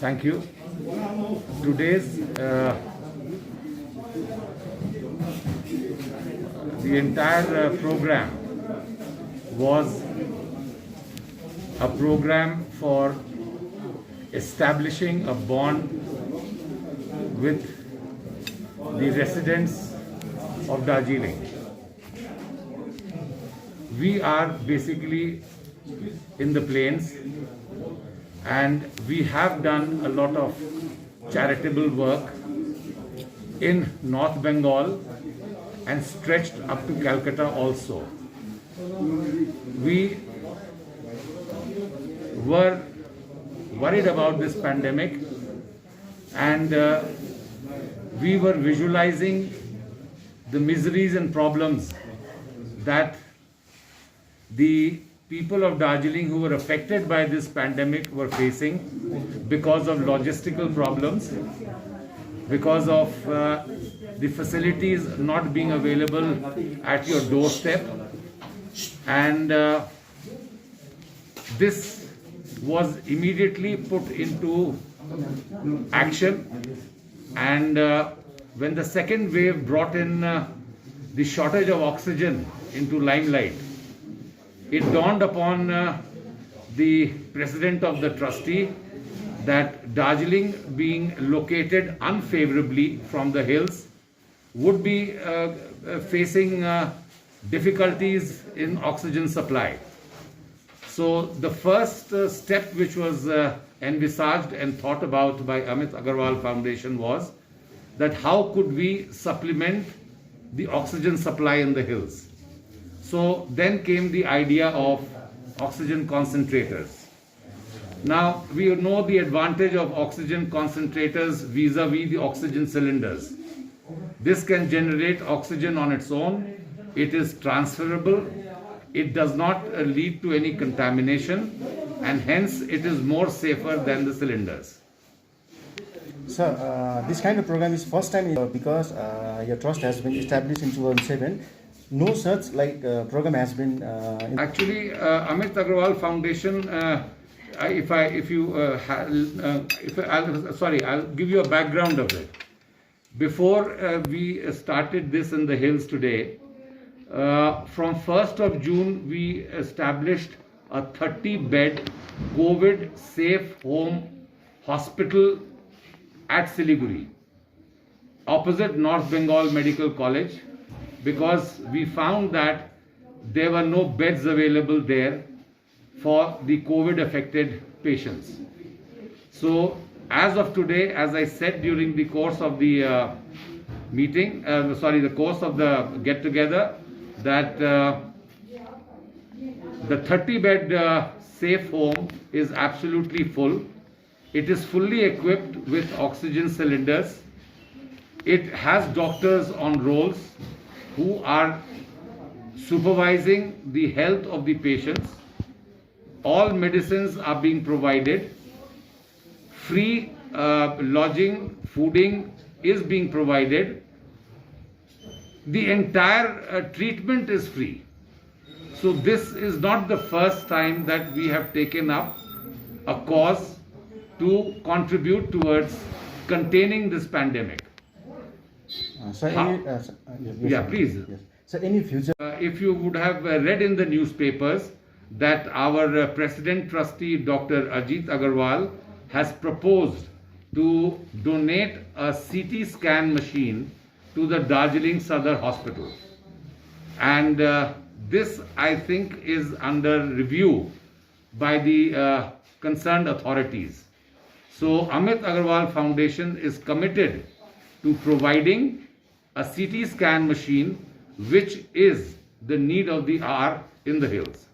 Thank you. Today's the entire program was a program for establishing a bond with the residents of Darjeeling. We are basically in the plains, and we have done a lot of charitable work in North Bengal and stretched up to Calcutta also. We were worried about this pandemic, and we were visualizing the miseries and problems that the people of Darjeeling who were affected by this pandemic were facing because of logistical problems, because of the facilities not being available at your doorstep. And this was immediately put into action. And when the second wave brought in the shortage of oxygen into limelight, it dawned upon the president of the trustee that Darjeeling, being located unfavorably from the hills, would be facing difficulties in oxygen supply. So the first step which was envisaged and thought about by Amit Agarwal Foundation was that how could we supplement the oxygen supply in the hills. So then came the idea of oxygen concentrators. Now we know the advantage of oxygen concentrators vis-a-vis the oxygen cylinders. This can generate oxygen on its own. It is transferable. It does not lead to any contamination, and hence it is more safer than the cylinders. Sir, this kind of program is first time because your trust has been established in 2007. No such program has been. Actually, Amit Agarwal Foundation. I'll give you a background of it. Before we started this in the hills today, from 1st of June, we established a 30-bed COVID-safe home hospital at Siliguri, opposite North Bengal Medical College, because we found that there were no beds available there for the COVID-affected patients. So, as of today, as I said during the course of the the course of the get-together, that the 30-bed safe home is absolutely full. It is fully equipped with oxygen cylinders. It has doctors on rolls who are supervising the health of the patients. All medicines are being provided. Free lodging, fooding is being provided. The entire treatment is free. So this is not the first time that we have taken up a cause to contribute towards containing this pandemic. Please. Yes. So any future? If you would have read in the newspapers that our President Trustee Dr. Ajit Agarwal has proposed to donate a CT scan machine to the Darjeeling Sadar Hospital. And this, I think, is under review by the concerned authorities. So Amit Agarwal Foundation is committed to providing a CT scan machine, which is the need of the hour in the hills.